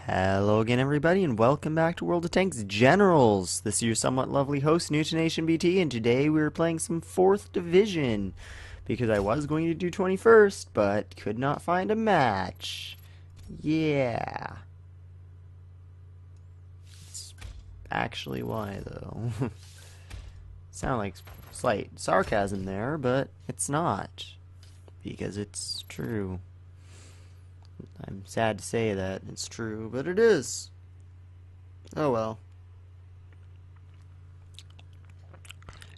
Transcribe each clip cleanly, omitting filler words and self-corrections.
Hello again, everybody, and welcome back to World of Tanks Generals. This is your somewhat lovely host, Newton BT, and today we're playing some 4th Division because I was going to do 21st, but could not find a match. Yeah. That's actually why, though. Sound like slight sarcasm there, but it's not, because it's true. I'm sad to say that it's true, but it is. Oh well.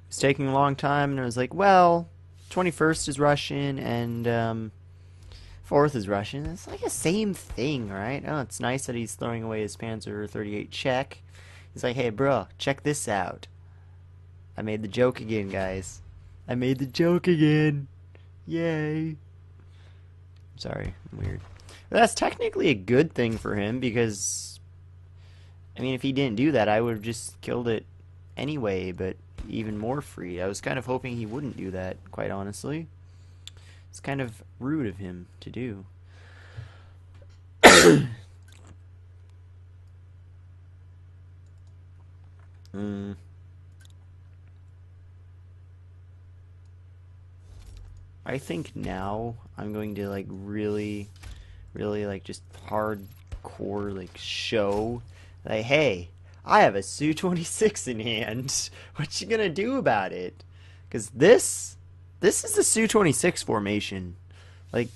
It's taking a long time, and I was like, well, 21st is Russian, and 4th is Russian. It's like the same thing, right? Oh, it's nice that he's throwing away his Panzer 38 Czech. He's like, hey, bro, check this out. I made the joke again, guys. I made the joke again. Yay. Sorry, I'm weird. But that's technically a good thing for him because, I mean, if he didn't do that, I would have just killed it anyway, but even more free. I was kind of hoping he wouldn't do that, quite honestly. It's kind of rude of him to do. I think now I'm going to like really like just hardcore like show like, hey, I have a Su-26 in hand. What you gonna do about it? Because this is the Su-26 formation. Like,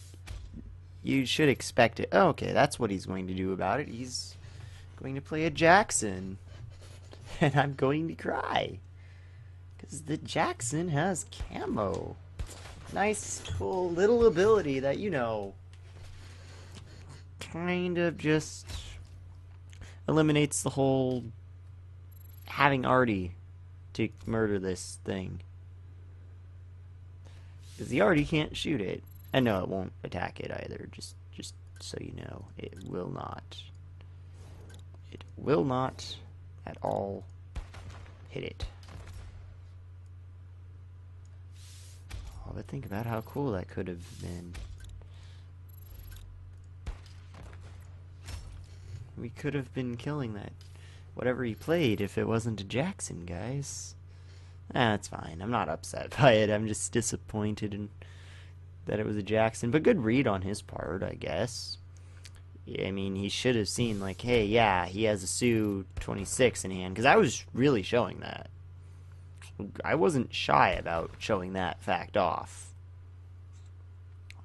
you should expect it. Oh, okay, that's what he's going to do about it. He's going to play a Jackson. And I'm going to cry. Because the Jackson has camo. Nice, cool little ability that, you know, kind of just eliminates the whole having arty to murder this thing. Because the arty can't shoot it. And no, it won't attack it either, just so you know. It will not. It will not at all hit it. Oh, but think about how cool that could have been. We could have been killing that whatever he played if it wasn't a Jackson, guys. That's fine. I'm not upset by it. I'm just disappointed in that it was a Jackson. But good read on his part, I guess. Yeah, I mean, he should have seen, like, hey, yeah, he has a Su-26 in hand. Because I was really showing that. I wasn't shy about showing that fact off.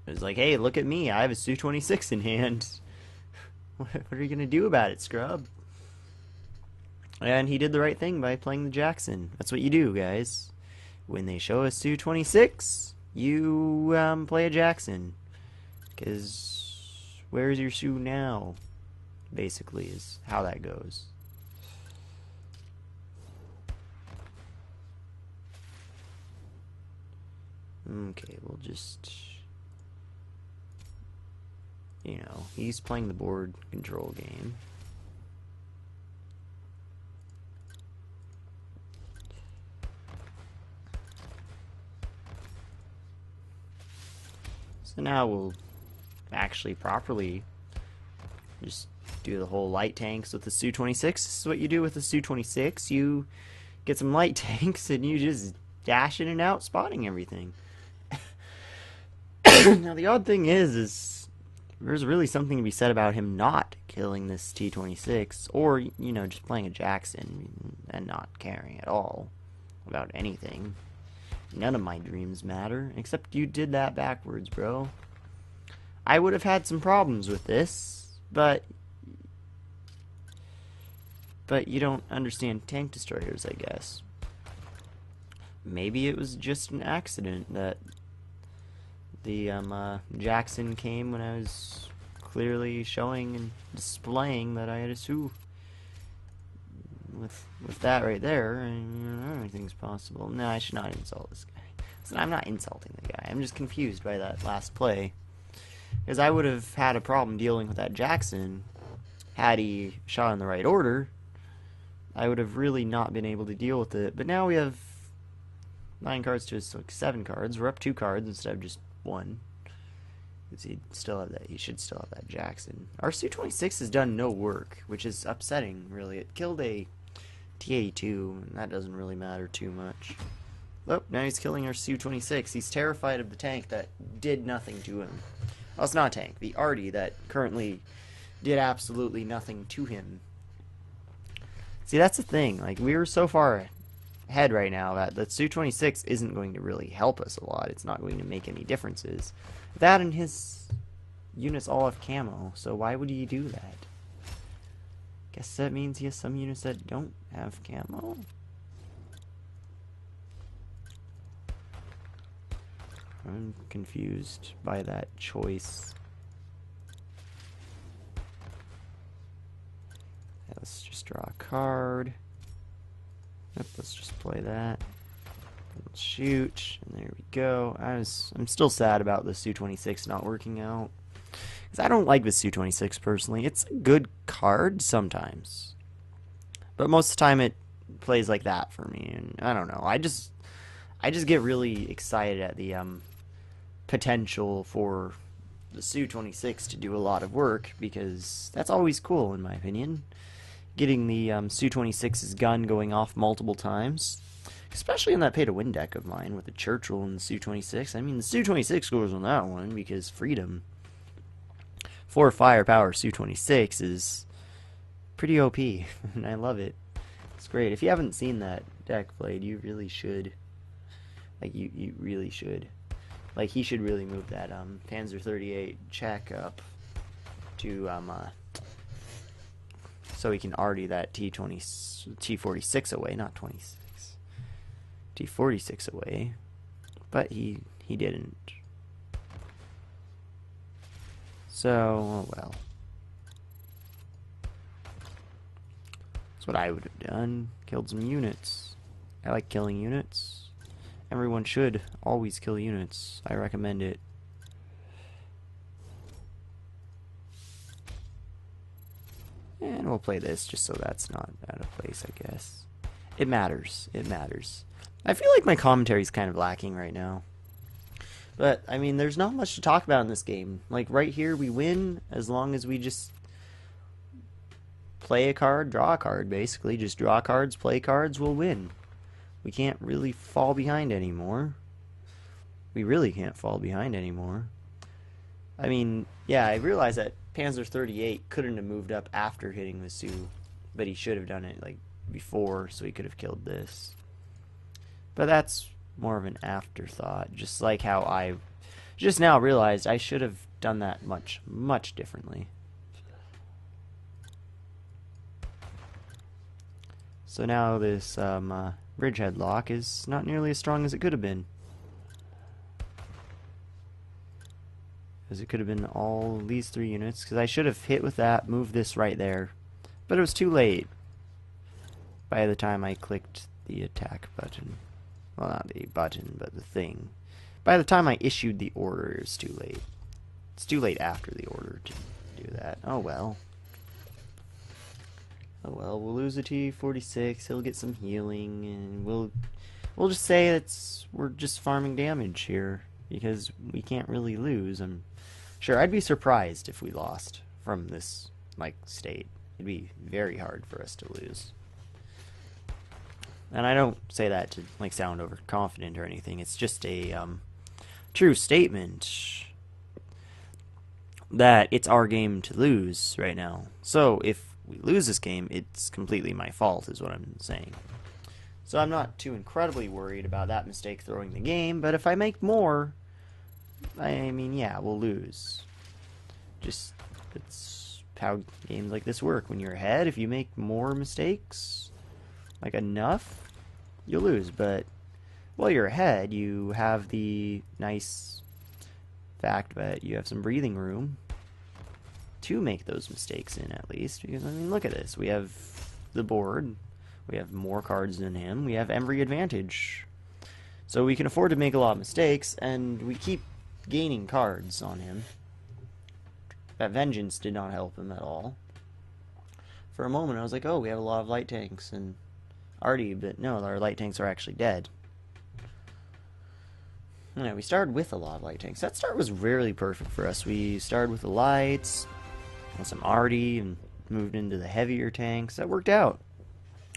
It was like, hey, look at me. I have a Su-26 in hand. What are you going to do about it, scrub? And he did the right thing by playing the Jackson. That's what you do, guys. When they show a Su-26, you play a Jackson. Because where's your Su now? Basically, is how that goes. Okay, we'll just... You know, he's playing the board control game. So now we'll actually properly just do the whole light tanks with the Su-26. This is what you do with the Su-26. You get some light tanks and you just dash in and out, spotting everything. Now the odd thing is there's really something to be said about him not killing this T-26, or, you know, just playing a Jackson and not caring at all about anything. None of my dreams matter, except you did that backwards, bro. I would have had some problems with this, but you don't understand tank destroyers, I guess. Maybe it was just an accident that the Jackson came when I was clearly showing and displaying that I had a Su. With that right there, anything's possible. No, I should not insult this guy. Listen, I'm not insulting the guy. I'm just confused by that last play. Because I would have had a problem dealing with that Jackson had he shot in the right order. I would have really not been able to deal with it. But now we have 9 cards to his 7 cards. We're up 2 cards instead of just 1. Because he'd still have that. He should still have that Jackson. Our Su-26 has done no work, which is upsetting. Really, it killed a T-82, and that doesn't really matter too much. Oh, now he's killing our Su-26. He's terrified of the tank that did nothing to him. Well, it's not a tank. The Arty that currently did absolutely nothing to him. See, that's the thing. Like, we were so far ahead right now that the Su-26 isn't going to really help us a lot. It's not going to make any differences. That and his units all have camo, so why would he do that? Guess that means he has some units that don't have camo. I'm confused by that choice. Yeah, let's just draw a card. Yep, let's just play that. Let's shoot, and there we go. I'm still sad about the Su-26 not working out. Because I don't like the Su-26 personally. It's a good card sometimes. But most of the time it plays like that for me. And I don't know. I just get really excited at the potential for the Su-26 to do a lot of work, because that's always cool in my opinion. Getting the Su-26's gun going off multiple times, especially in that pay-to-win deck of mine with the Churchill and the Su-26. I mean, the Su-26 scores on that one because freedom. 4 firepower Su-26 is pretty OP, and I love it. It's great. If you haven't seen that deck played, you really should. Like, you really should. Like, he should really move that Panzer 38 check up to so he can arty that T46 away, not 26. T46 away. But he didn't. So, oh well. That's what I would have done. Killed some units. I like killing units. Everyone should always kill units. I recommend it. And we'll play this just so that's not out of place, I guess. It matters. It matters. I feel like my commentary is kind of lacking right now. But, I mean, there's not much to talk about in this game. Like, right here, we win as long as we just play a card, draw a card, basically. Just draw cards, play cards, we'll win. We can't really fall behind anymore. We really can't fall behind anymore. I mean, yeah, I realize that Panzer 38 couldn't have moved up after hitting the Su, but he should have done it, like, before, so he could have killed this. But that's more of an afterthought, just like how I just now realized I should have done that much, much differently. So now this bridgehead lock is not nearly as strong as it could have been. Because it could have been all these 3 units, because I should have hit with that, moved this right there. But it was too late by the time I clicked the attack button. Well, not the button, but the thing. By the time I issued the order, it was too late. It's too late after the order to do that. Oh well. Oh well, we'll lose a T46, he'll get some healing, and we'll just say we're just farming damage here, because we can't really lose. I'm sure I'd be surprised if we lost from this, like, state. It'd be very hard for us to lose. And I don't say that to, like, sound overconfident or anything. It's just a true statement that it's our game to lose right now. So if we lose this game, it's completely my fault, is what I'm saying. So I'm not too incredibly worried about that mistake throwing the game, but if I make more, I mean, yeah, we'll lose. Just, it's how games like this work. When you're ahead, if you make more mistakes, like enough, you'll lose. But while you're ahead, you have the nice fact that you have some breathing room to make those mistakes in, at least. Because, I mean, look at this. We have the board. We have more cards than him. We have every advantage. So we can afford to make a lot of mistakes, and we keep gaining cards on him. That Vengeance did not help him at all. For a moment, I was like, oh, we have a lot of light tanks and Arty, but no, our light tanks are actually dead. Yeah, we started with a lot of light tanks. That start was really perfect for us. We started with the lights, with some arty, and moved into the heavier tanks. That worked out.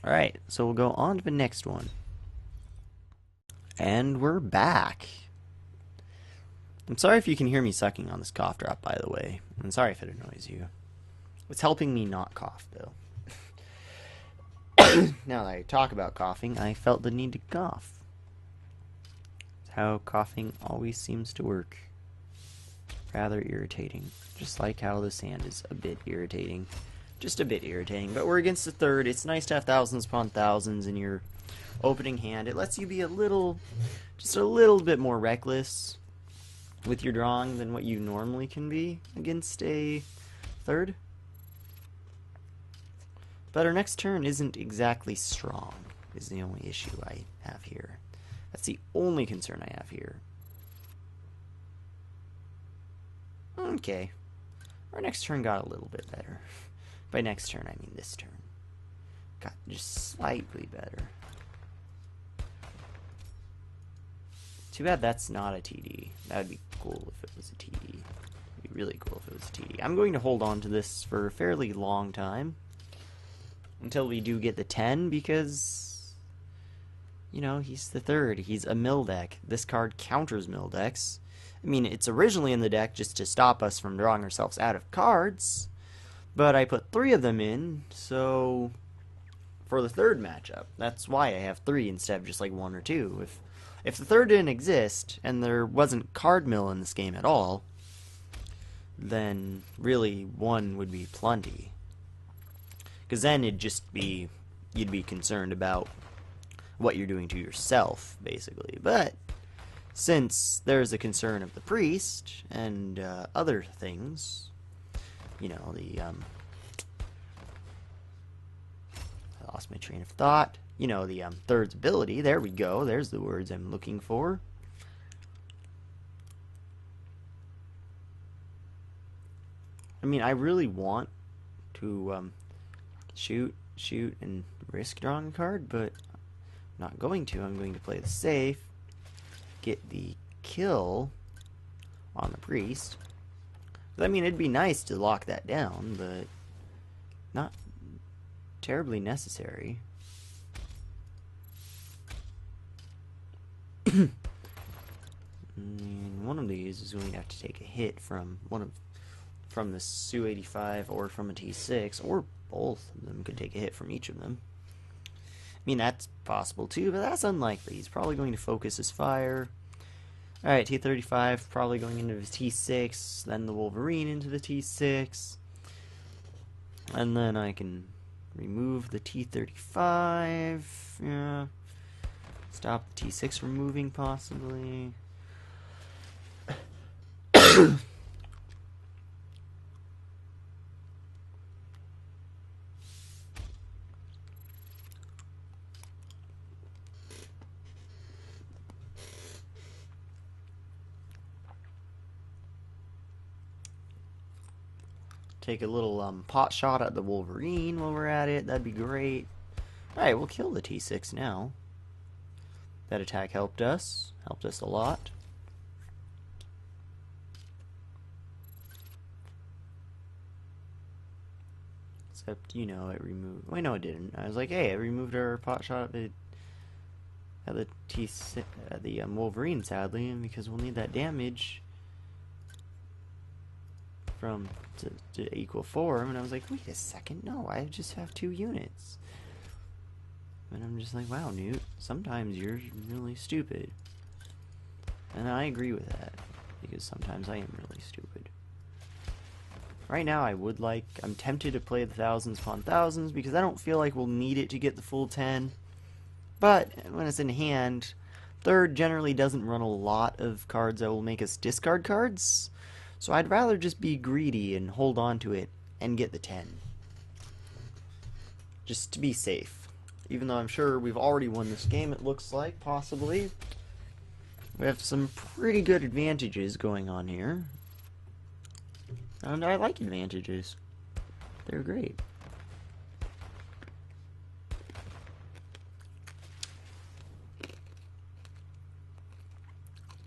Alright, so we'll go on to the next one. And we're back. I'm sorry if you can hear me sucking on this cough drop, by the way. I'm sorry if it annoys you. It's helping me not cough, though. Now that I talk about coughing, I felt the need to cough. It's how coughing always seems to work. Rather irritating. Just like how the sand is a bit irritating. Just a bit irritating. But we're against the third. It's nice to have thousands upon thousands in your opening hand. It lets you be just a little bit more reckless with your drawing than what you normally can be against a third. But our next turn isn't exactly strong, is the only issue I have here. That's the only concern I have here. Okay. Our next turn got a little bit better. By next turn, I mean this turn. Got just slightly better. Too bad that's not a TD. That would be cool if it was a TD. It would be really cool if it was a TD. I'm going to hold on to this for a fairly long time. Until we do get the 10, because, you know, he's the third. He's a mill deck. This card counters mill decks. I mean, it's originally in the deck just to stop us from drawing ourselves out of cards, but I put 3 of them in, so for the third matchup. That's why I have 3 instead of just like 1 or 2. If the third didn't exist, and there wasn't card mill in this game at all, then really 1 would be plenty. Because then it'd just be, you'd be concerned about what you're doing to yourself, basically. But since there's a concern of the priest and other things, you know, I lost my train of thought. You know, the third's ability. There we go. There's the words I'm looking for. I mean, I really want to shoot, and risk drawing a card, but I'm not going to. I'm going to play the safe, get the kill on the priest. I mean, it'd be nice to lock that down, but not terribly necessary. And one of these is going to have to take a hit from the Su-85 or from a T6, or both of them could take a hit from each of them. I mean, that's possible too, but that's unlikely. He's probably going to focus his fire. Alright, T-35 probably going into his T6, then the Wolverine into the T6. And then I can remove the T-35. Yeah. Stop the T6 from moving, possibly. Take a little pot shot at the Wolverine while we're at it. That'd be great. Alright, we'll kill the T6 now. That attack helped us. Helped us a lot. Except, you know, it removed... Wait, no, it didn't. I was like, hey, it removed our pot shot at the T6, the Wolverine, sadly, and because we'll need that damage to equal 4, and I was like, wait a second, no, I just have 2 units. And I'm just like, wow, Newt, sometimes you're really stupid. And I agree with that, because sometimes I am really stupid. Right now, I'm tempted to play the thousands upon thousands, because I don't feel like we'll need it to get the full 10. But when it's in hand, third generally doesn't run a lot of cards that will make us discard cards. So I'd rather just be greedy and hold on to it and get the 10. Just to be safe. Even though I'm sure we've already won this game, it looks like, possibly. We have some pretty good advantages going on here. And I like advantages. They're great.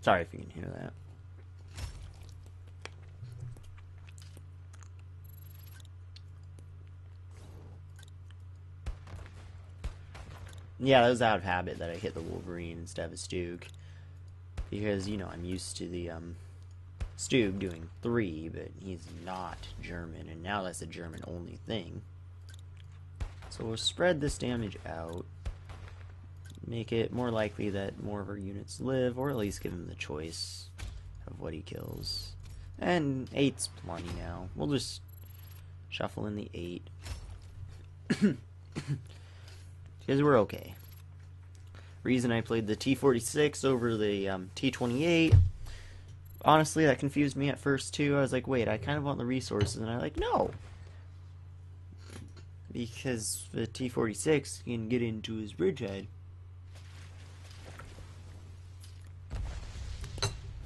Sorry if you can hear that. Yeah, that was out of habit that I hit the Wolverine instead of a Stug. Because, you know, I'm used to the Stug doing 3, but he's not German, and now that's a German-only thing. So we'll spread this damage out. Make it more likely that more of our units live, or at least give him the choice of what he kills. And 8's plenty now. We'll just shuffle in the 8. Because we're okay. Reason I played the T46 over the T28. Honestly, that confused me at first too. I was like, wait, I kind of want the resources, and I'm like, no. Because the T46 can get into his bridgehead.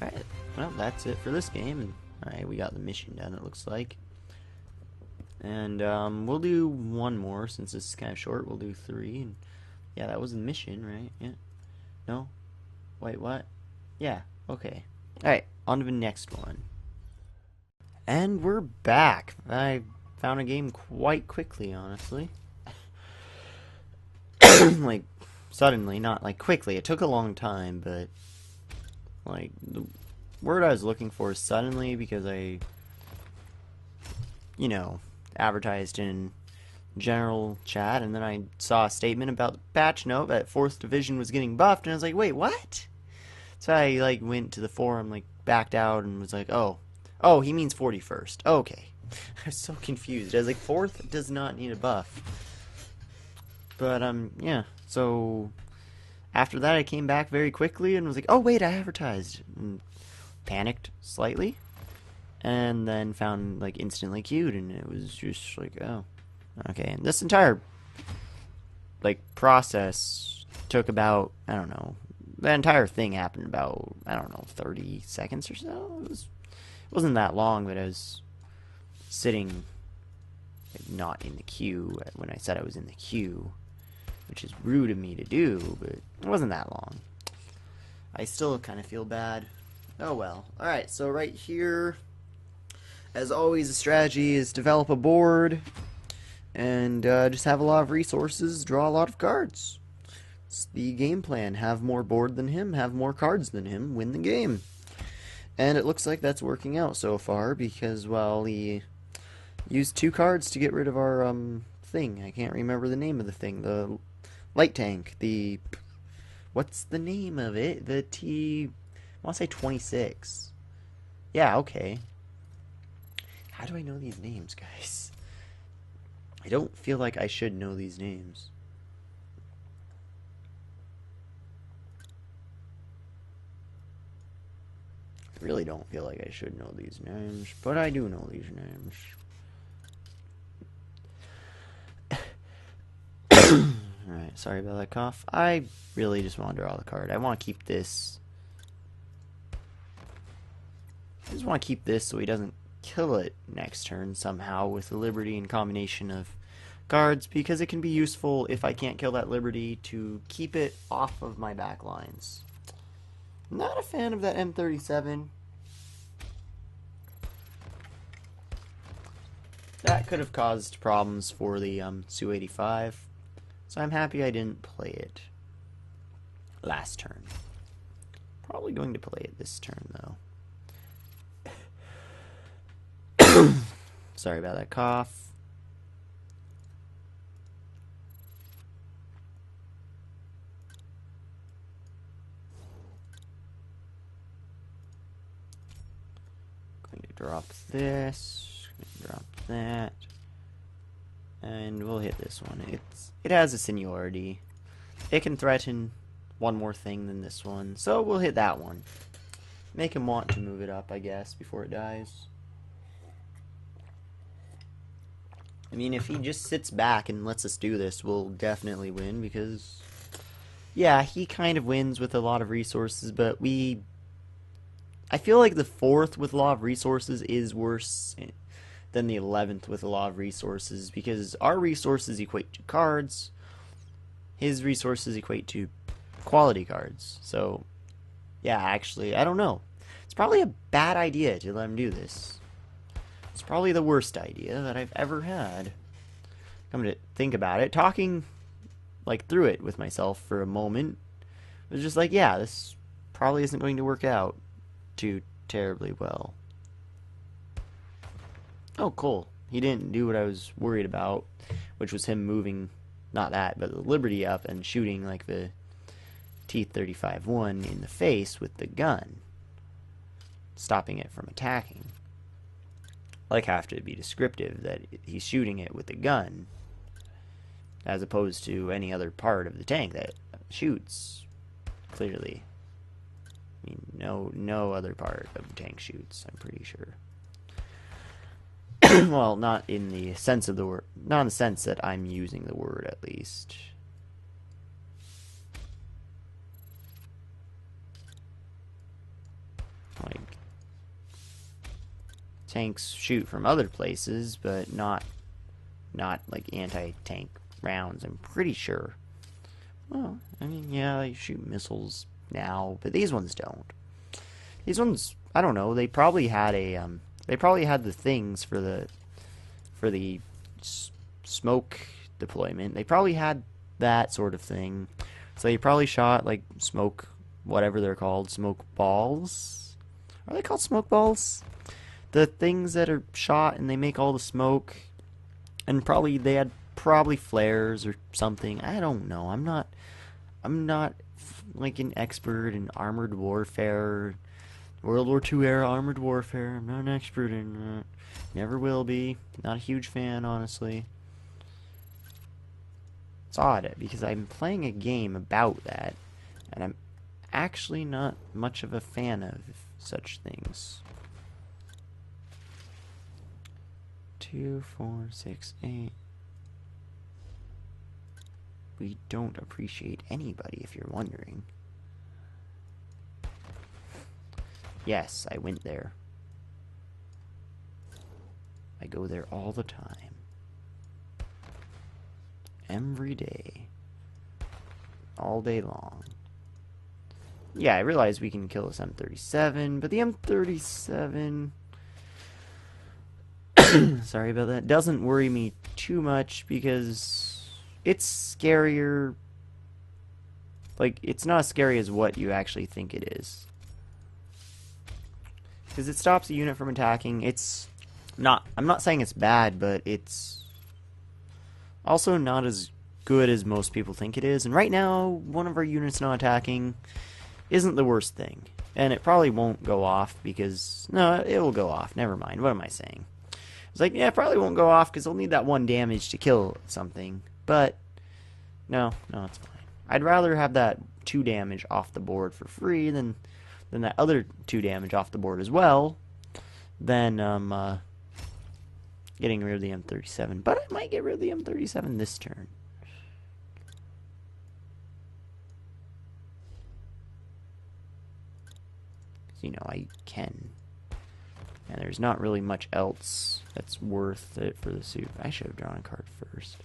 Alright, well, that's it for this game. And alright, we got the mission done, it looks like. And we'll do one more since this is kind of short. We'll do 3. And yeah, that was the mission, right? Yeah. No? Wait, what? Yeah, okay. Alright, on to the next one. And we're back. I found a game quite quickly, honestly. Like, suddenly, not like quickly. It took a long time, but like, the word I was looking for is suddenly, because I, you know, advertised in general chat, and then I saw a statement about the patch note that 4th Division was getting buffed, and I was like, wait, what? So I, like, went to the forum, like, backed out, and was like, oh, he means 41st. Okay. I was so confused. I was like, 4th does not need a buff. But, yeah, so after that I came back very quickly and was like, oh, wait, I advertised. And panicked slightly. And then found, like, instantly queued, and it was just like, oh, okay. And this entire, like, process took about, I don't know, the entire thing happened about, I don't know, 30 seconds or so. It wasn't that long, but I was sitting, like, not in the queue when I said I was in the queue, which is rude of me to do, but it wasn't that long. I still kind of feel bad. Oh well. Alright, so right here, as always, the strategy is develop a board and just have a lot of resources, draw a lot of cards. It's the game plan. Have more board than him, have more cards than him, win the game. And it looks like that's working out so far because, well, he used 2 cards to get rid of our thing. I can't remember the name of the thing. The light tank. The... What's the name of it? The I want to say 26. Yeah, okay. How do I know these names, guys? I don't feel like I should know these names. I really don't feel like I should know these names, but I do know these names. Alright, sorry about that cough. I really just want to draw the card. I want to keep this. I just want to keep this so he doesn't kill it next turn somehow with the Liberty and combination of cards, because it can be useful if I can't kill that Liberty to keep it off of my back lines. Not a fan of that M37. That could have caused problems for the Su-85, so I'm happy I didn't play it last turn. Probably going to play it this turn, though. Sorry about that cough. Going to drop this, going to drop that, and we'll hit this one. It has a seniority. It can threaten one more thing than this one, so we'll hit that one. Make him want to move it up, I guess, before it dies. I mean, if he just sits back and lets us do this, we'll definitely win, because, yeah, he kind of wins with a lot of resources, but I feel like the 4th with a lot of resources is worse than the 11th with a lot of resources, because our resources equate to cards, his resources equate to quality cards, so Yeah, actually, I don't know. It's probably a bad idea to let him do this. It's probably the worst idea that I've ever had. Come to think about it, talking like through it with myself for a moment, it was just like, yeah, this probably isn't going to work out too terribly well. Oh, cool. He didn't do what I was worried about, which was him moving, not that, but the Liberty up and shooting like the T-35-1 in the face with the gun, stopping it from attacking. Like, have to be descriptive that he's shooting it with a gun, as opposed to any other part of the tank that shoots, clearly. I mean, no other part of the tank shoots, I'm pretty sure. Well, not in the sense of the word, not in the sense that I'm using the word, at least. Like, tanks shoot from other places, but not like anti-tank rounds, I'm pretty sure. Well, I mean, yeah, they shoot missiles now, but these ones don't. These ones, I don't know, they probably had the things for the smoke deployment. They probably had that sort of thing. So they probably shot like smoke, whatever they're called, smoke balls. Are they called smoke balls? The things that are shot and they make all the smoke. And probably they had flares or something. I don't know. I'm not like an expert in armored warfare, World War II era armored warfare. I'm not an expert in that. Never will be. Not a huge fan, honestly. It's odd because I'm playing a game about that, and I'm actually not much of a fan of such things. 2, 4, 6, 8. We don't appreciate anybody, if you're wondering. Yes, I went there. I go there all the time. Every day. All day long. Yeah, I realize we can kill this M37, but the M37... sorry about that. Doesn't worry me too much because it's scarier. Like, it's not as scary as what you actually think it is. Because it stops a unit from attacking. It's not, I'm not saying it's bad, but it's also not as good as most people think it is. And right now, one of our units not attacking isn't the worst thing. And it probably won't go off because, no, it will go off. Never mind. What am I saying? It's like, yeah, it probably won't go off because it'll need that one damage to kill something. But, no, it's fine. I'd rather have that 2 damage off the board for free than that other 2 damage off the board as well than getting rid of the M37. But I might get rid of the M37 this turn. You know, I can. And there's not really much else that's worth it for the suit. I should have drawn a card first.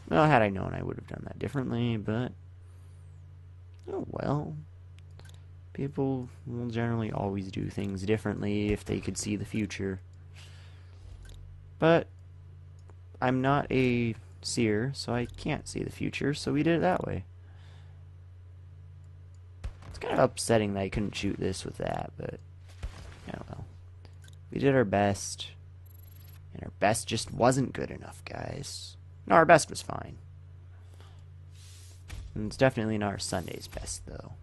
Well, had I known, I would have done that differently, but... oh, well. People will generally always do things differently if they could see the future. But I'm not a seer, so I can't see the future, so we did it that way. It's kind of upsetting that I couldn't shoot this with that, but... yeah, well. We did our best, and our best just wasn't good enough, guys. No, our best was fine. And it's definitely not our Sunday's best, though.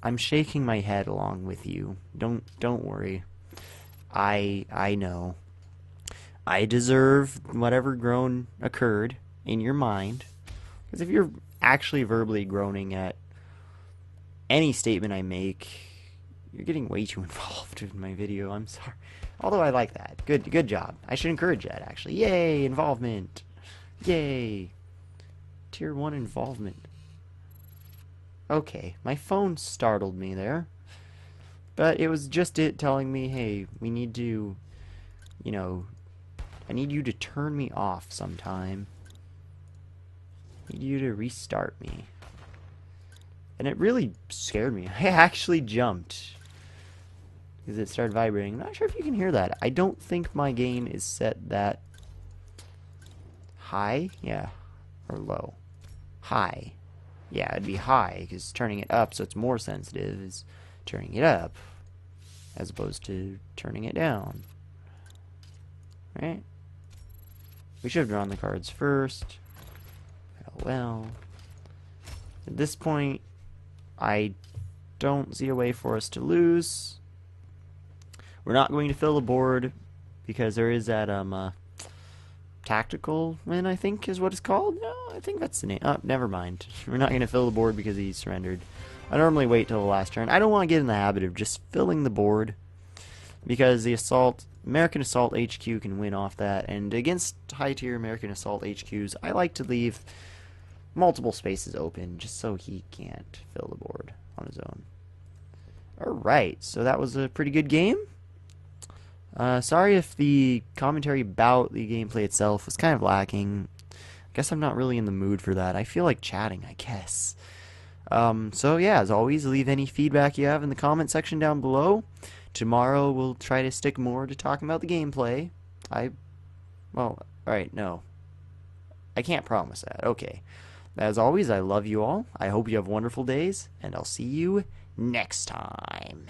I'm shaking my head along with you. Don't worry. I know. I deserve whatever groan occurred in your mind. Because if you're actually verbally groaning at any statement I make, you're getting way too involved in my video. I'm sorry. Although I like that. Good job. I should encourage that, actually. Yay, involvement. Yay. Tier 1 involvement. Okay, my phone startled me there. But it was just it telling me, hey, we need to, you know, I need you to turn me off sometime. I need you to restart me. And it really scared me. I actually jumped because it started vibrating. I'm not sure if you can hear that. I don't think my gain is set that high. Yeah. Or low. High. Yeah, it'd be high because turning it up so it's more sensitive is turning it up as opposed to turning it down. Right? We should have drawn the cards first. Oh well. At this point, I don't see a way for us to lose. We're not going to fill the board because there is that tactical win, I think is what it's called. No, I think that's the name. Oh, never mind. We're not going to fill the board because he surrendered. I normally wait till the last turn. I don't want to get in the habit of just filling the board because the American Assault HQ can win off that, and against high-tier American Assault HQs, I like to leave multiple spaces open just so he can't fill the board on his own. Alright, so that was a pretty good game. Sorry if the commentary about the gameplay itself was kind of lacking. I guess I'm not really in the mood for that. I feel like chatting, I guess. So yeah, as always, leave any feedback you have in the comment section down below. Tomorrow we'll try to stick more to talking about the gameplay. Well, alright, no. I can't promise that. Okay. As always, I love you all. I hope you have wonderful days, and I'll see you next time.